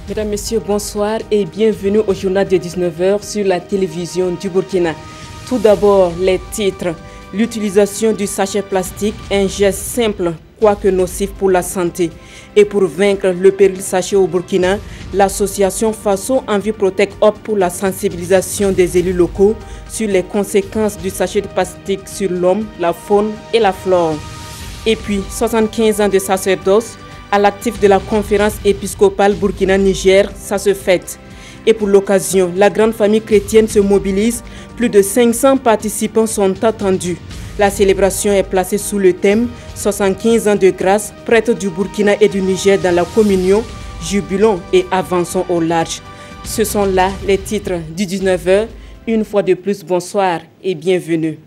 Mesdames, Messieurs, bonsoir et bienvenue au journal de 19h sur la télévision du Burkina. Tout d'abord, les titres. L'utilisation du sachet plastique, un geste simple, quoique nocif pour la santé. Et pour vaincre le péril sachet au Burkina, l'association Faso Enviprotec opte pour la sensibilisation des élus locaux sur les conséquences du sachet de plastique sur l'homme, la faune et la flore. Et puis, 75 ans de sacerdoce, à l'actif de la conférence épiscopale Burkina-Niger, ça se fête. Et pour l'occasion, la grande famille chrétienne se mobilise. Plus de 500 participants sont attendus. La célébration est placée sous le thème 75 ans de grâce, prêtres du Burkina et du Niger dans la communion, jubilons et avançons au large. Ce sont là les titres du 19h. Une fois de plus, bonsoir et bienvenue.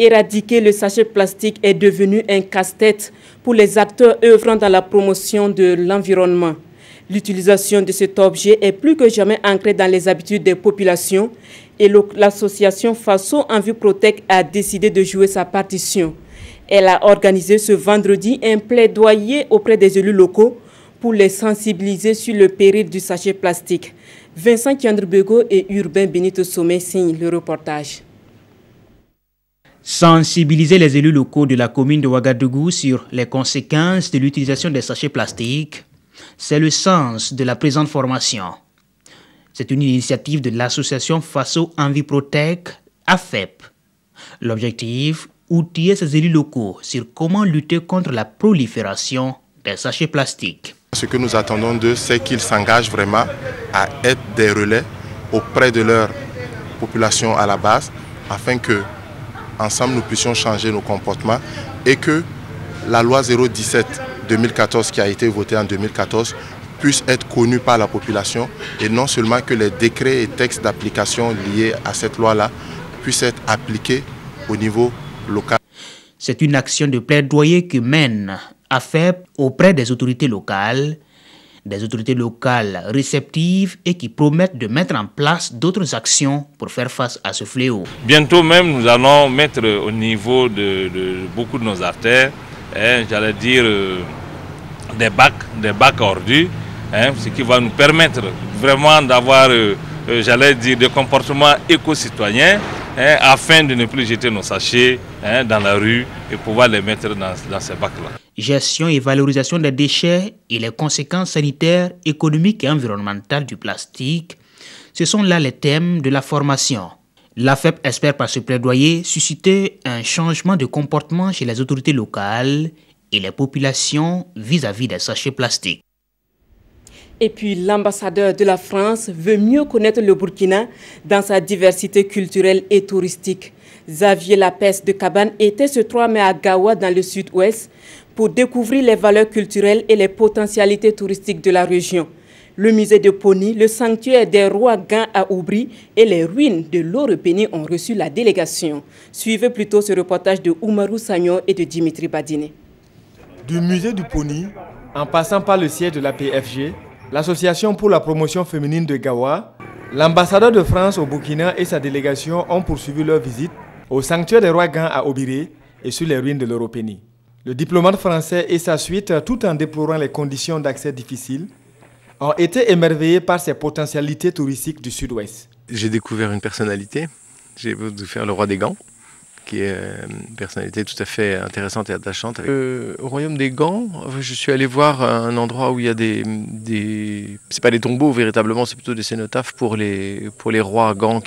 Éradiquer le sachet plastique est devenu un casse-tête pour les acteurs œuvrant dans la promotion de l'environnement. L'utilisation de cet objet est plus que jamais ancrée dans les habitudes des populations et l'association Faso Enviprotec a décidé de jouer sa partition. Elle a organisé ce vendredi un plaidoyer auprès des élus locaux pour les sensibiliser sur le péril du sachet plastique. Vincent Kiandrebego et Urbain Benito Sommet signent le reportage. Sensibiliser les élus locaux de la commune de Ouagadougou sur les conséquences de l'utilisation des sachets plastiques, c'est le sens de la présente formation. C'est une initiative de l'association Faso Enviprotec, AFEP. L'objectif, outiller ces élus locaux sur comment lutter contre la prolifération des sachets plastiques. Ce que nous attendons d'eux, c'est qu'ils s'engagent vraiment à être des relais auprès de leur population à la base, afin que ensemble nous puissions changer nos comportements et que la loi 017-2014 qui a été votée en 2014 puisse être connue par la population et non seulement que les décrets et textes d'application liés à cette loi-là puissent être appliqués au niveau local. C'est une action de plaidoyer que mène AFEP auprès des autorités locales réceptives et qui promettent de mettre en place d'autres actions pour faire face à ce fléau. Bientôt même, nous allons mettre au niveau de beaucoup de nos artères, j'allais dire, des bacs ordures, ce qui va nous permettre vraiment d'avoir, j'allais dire, des comportements éco-citoyens, afin de ne plus jeter nos sachets dans la rue et pouvoir les mettre dans ces bacs-là. Gestion et valorisation des déchets et les conséquences sanitaires, économiques et environnementales du plastique, ce sont là les thèmes de la formation. L'AFEP espère par ce plaidoyer susciter un changement de comportement chez les autorités locales et les populations vis-à-vis des sachets plastiques. Et puis l'ambassadeur de la France veut mieux connaître le Burkina dans sa diversité culturelle et touristique. Xavier Lapes de Cabane était ce 3 mai à Gawa dans le sud-ouest pour découvrir les valeurs culturelles et les potentialités touristiques de la région. Le musée de Poni, le sanctuaire des rois Gants à Oubri et les ruines de l'Orepeni ont reçu la délégation. Suivez plutôt ce reportage de Oumarou Sagnon et de Dimitri Badine. Du musée du Poni, en passant par le siège de la PFG, l'Association pour la promotion féminine de Gawa, l'ambassadeur de France au Burkina et sa délégation ont poursuivi leur visite au sanctuaire des rois Gants à Obiré et sur les ruines de l'Orepeni. Le diplomate français et sa suite, tout en déplorant les conditions d'accès difficiles, ont été émerveillés par ces potentialités touristiques du sud-ouest. J'ai découvert une personnalité, j'ai découvert le roi des Gants, qui est une personnalité tout à fait intéressante et attachante. Au royaume des Gants, je suis allé voir un endroit où il y a c'est pas des tombeaux véritablement, c'est plutôt des cénotaphes pour les rois Gants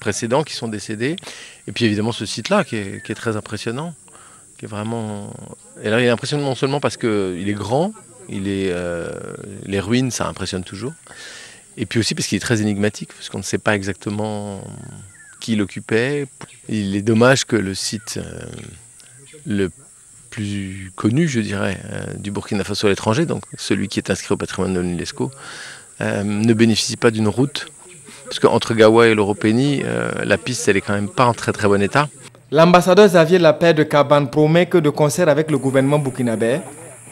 précédents qui sont décédés. Et puis évidemment ce site-là qui est très impressionnant, qui est vraiment... Et là il est impressionnant non seulement parce qu'il est grand, les ruines ça impressionne toujours, et puis aussi parce qu'il est très énigmatique, parce qu'on ne sait pas exactement qui l'occupait. Il est dommage que le site le plus connu, je dirais, du Burkina Faso à l'étranger, donc celui qui est inscrit au patrimoine de l'UNESCO, ne bénéficie pas d'une route. Parce qu'entre Gawa et l'Orepeni, la piste, elle est quand même pas en très très bon état. L'ambassadeur Xavier Lapes de Cabane promet que de concert avec le gouvernement burkinabé,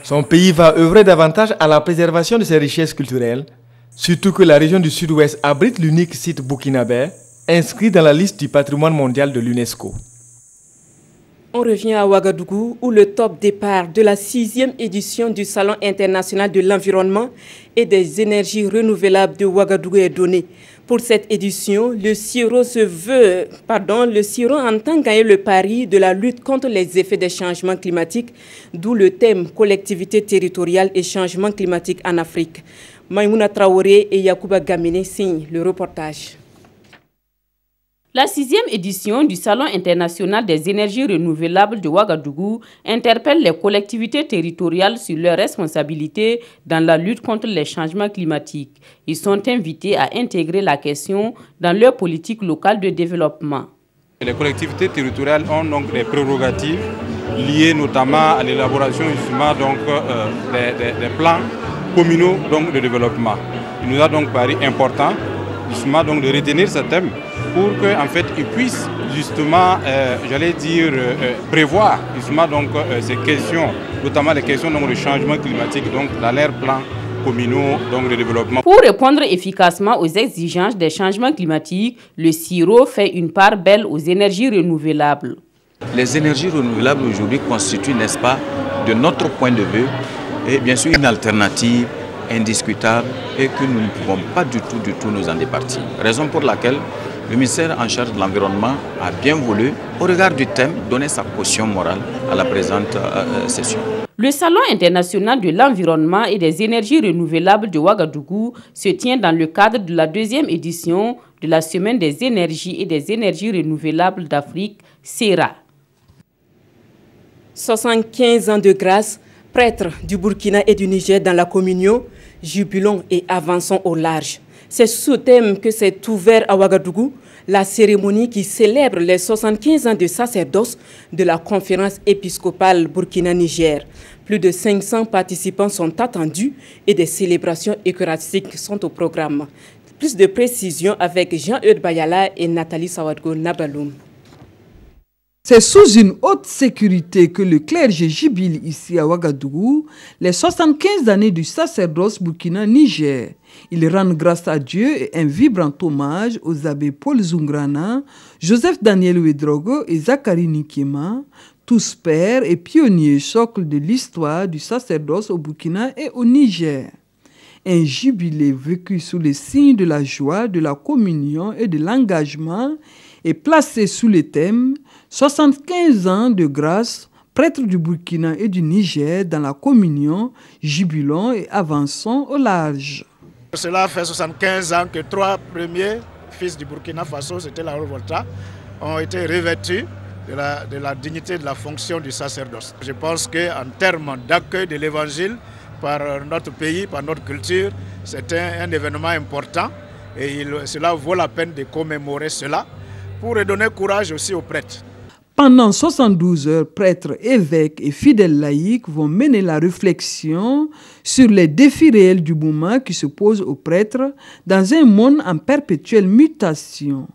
son pays va œuvrer davantage à la préservation de ses richesses culturelles, surtout que la région du sud-ouest abrite l'unique site burkinabé inscrit dans la liste du patrimoine mondial de l'UNESCO. On revient à Ouagadougou où le top départ de la 6e édition du Salon international de l'environnement et des énergies renouvelables de Ouagadougou est donné. Pour cette édition, le CIRO entend gagner le pari de la lutte contre les effets des changements climatiques, d'où le thème collectivité territoriale et changement climatique en Afrique. Maïmouna Traoré et Yacouba Gamine signent le reportage. La 6e édition du Salon international des énergies renouvelables de Ouagadougou interpelle les collectivités territoriales sur leurs responsabilités dans la lutte contre les changements climatiques. Ils sont invités à intégrer la question dans leur politique locale de développement. Les collectivités territoriales ont donc des prérogatives liées notamment à l'élaboration des plans communaux de développement. Il nous a donc paru important justement de retenir ce thème pour qu'en fait ils puissent justement, prévoir justement ces questions, notamment les questions de changement climatique, dans leurs plans communaux de développement. Pour répondre efficacement aux exigences des changements climatiques, le CIRO fait une part belle aux énergies renouvelables. Les énergies renouvelables aujourd'hui constituent, n'est-ce pas, de notre point de vue, et bien sûr une alternative indiscutable et que nous ne pouvons pas du tout nous en départir. Raison pour laquelle le ministère en charge de l'environnement a bien voulu, au regard du thème, donner sa caution morale à la présente session. Le Salon international de l'environnement et des énergies renouvelables de Ouagadougou se tient dans le cadre de la 2e édition de la Semaine des énergies et des énergies renouvelables d'Afrique, SERA. 75 ans de grâce, prêtres du Burkina et du Niger dans la communion, jubilons et avançons au large. C'est sous thème que s'est ouvert à Ouagadougou la cérémonie qui célèbre les 75 ans de sacerdoce de la conférence épiscopale Burkina-Niger. Plus de 500 participants sont attendus et des célébrations eucharistiques sont au programme. Plus de précisions avec Jean-Eudes Bayala et Nathalie Sawadgo Nabaloum. C'est sous une haute sécurité que le clergé jubile ici à Ouagadougou les 75 années du sacerdoce Burkina-Niger. Ils rendent grâce à Dieu et un vibrant hommage aux abbés Paul Zungrana, Joseph Daniel Ouedraogo et Zachary Nikema, tous pères et pionniers socles de l'histoire du sacerdoce au Burkina et au Niger. Un jubilé vécu sous les signes de la joie, de la communion et de l'engagement est placé sous le thème 75 ans de grâce, prêtres du Burkina et du Niger dans la communion, jubilons et avançons au large. Cela fait 75 ans que 3 premiers fils du Burkina Faso, c'était la Revolta, ont été revêtus de la dignité de la fonction du sacerdoce. Je pense qu'en termes d'accueil de l'évangile par notre pays, par notre culture, c'est un événement important et cela vaut la peine de commémorer cela pour redonner courage aussi aux prêtres. Pendant 72 heures, prêtres, évêques et fidèles laïcs vont mener la réflexion sur les défis réels du moment qui se posent aux prêtres dans un monde en perpétuelle mutation.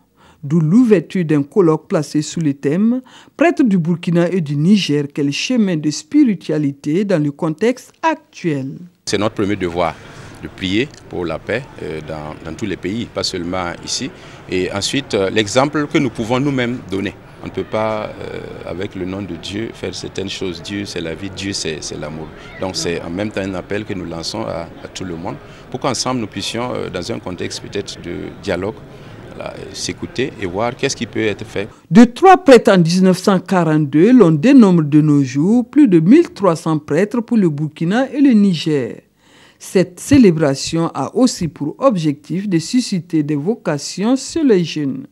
D'où l'ouverture d'un colloque placé sous le thème « Prêtres du Burkina et du Niger, quel chemin de spiritualité dans le contexte actuel ?» C'est notre premier devoir de prier pour la paix dans tous les pays, pas seulement ici. Et ensuite, l'exemple que nous pouvons nous-mêmes donner. On ne peut pas, avec le nom de Dieu, faire certaines choses. Dieu, c'est la vie, Dieu, c'est l'amour. Donc c'est en même temps un appel que nous lançons à tout le monde pour qu'ensemble nous puissions, dans un contexte peut-être de dialogue, s'écouter et voir qu'est-ce qui peut être fait. De 3 prêtres en 1942, l'on dénombre de nos jours plus de 1300 prêtres pour le Burkina et le Niger. Cette célébration a aussi pour objectif de susciter des vocations sur les jeunes.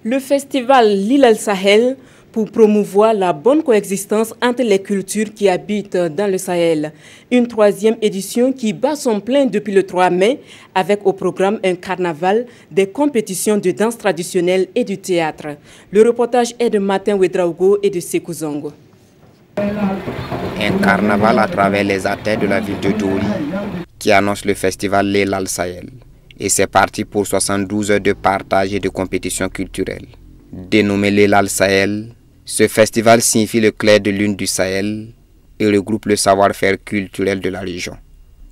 Le festival L'Île El Sahel pour promouvoir la bonne coexistence entre les cultures qui habitent dans le Sahel. Une 3e édition qui bat son plein depuis le 3 mai avec au programme un carnaval, des compétitions de danse traditionnelle et du théâtre. Le reportage est de Martin Ouedraogo et de Sekou Zongo. Un carnaval à travers les artères de la ville de Dori qui annonce le festival L'Île El Sahel. Et c'est parti pour 72 heures de partage et de compétition culturelle. Dénommé L'Île El Sahel, ce festival signifie le clair de lune du Sahel et regroupe le savoir-faire culturel de la région.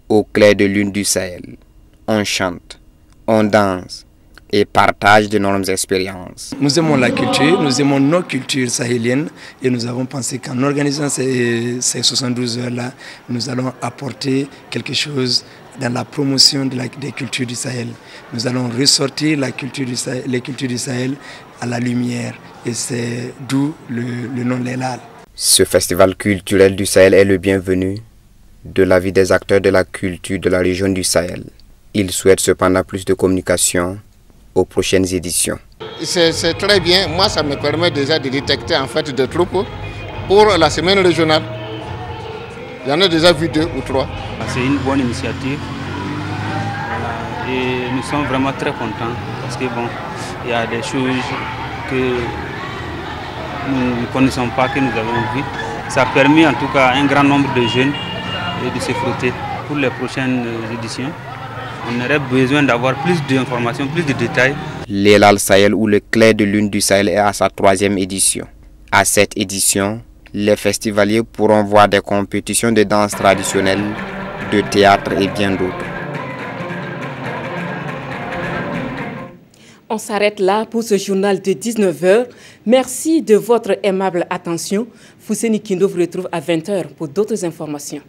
Au clair de lune du Sahel, on chante, on danse, et partagent d'énormes expériences. Nous aimons la culture, nous aimons nos cultures sahéliennes et nous avons pensé qu'en organisant ces 72 heures-là, nous allons apporter quelque chose dans la promotion des cultures du Sahel. Nous allons ressortir les cultures du Sahel à la lumière et c'est d'où le nom Lelal. Ce festival culturel du Sahel est le bienvenu de l'avis des acteurs de la culture de la région du Sahel. Ils souhaitent cependant plus de communication aux prochaines éditions. C'est très bien. Moi, ça me permet déjà de détecter en fait des troupes pour la semaine régionale. Il y en a déjà vu 2 ou 3. C'est une bonne initiative et nous sommes vraiment très contents parce que bon, il y a des choses que nous ne connaissons pas, que nous avons vues. Ça a permis en tout cas à un grand nombre de jeunes de se frotter pour les prochaines éditions. On aurait besoin d'avoir plus d'informations, plus de détails. L'Elal Sahel ou le clair de lune du Sahel est à sa 3e édition. À cette édition, les festivaliers pourront voir des compétitions de danse traditionnelle, de théâtre et bien d'autres. On s'arrête là pour ce journal de 19h. Merci de votre aimable attention. Fousseni Kindo vous retrouve à 20h pour d'autres informations.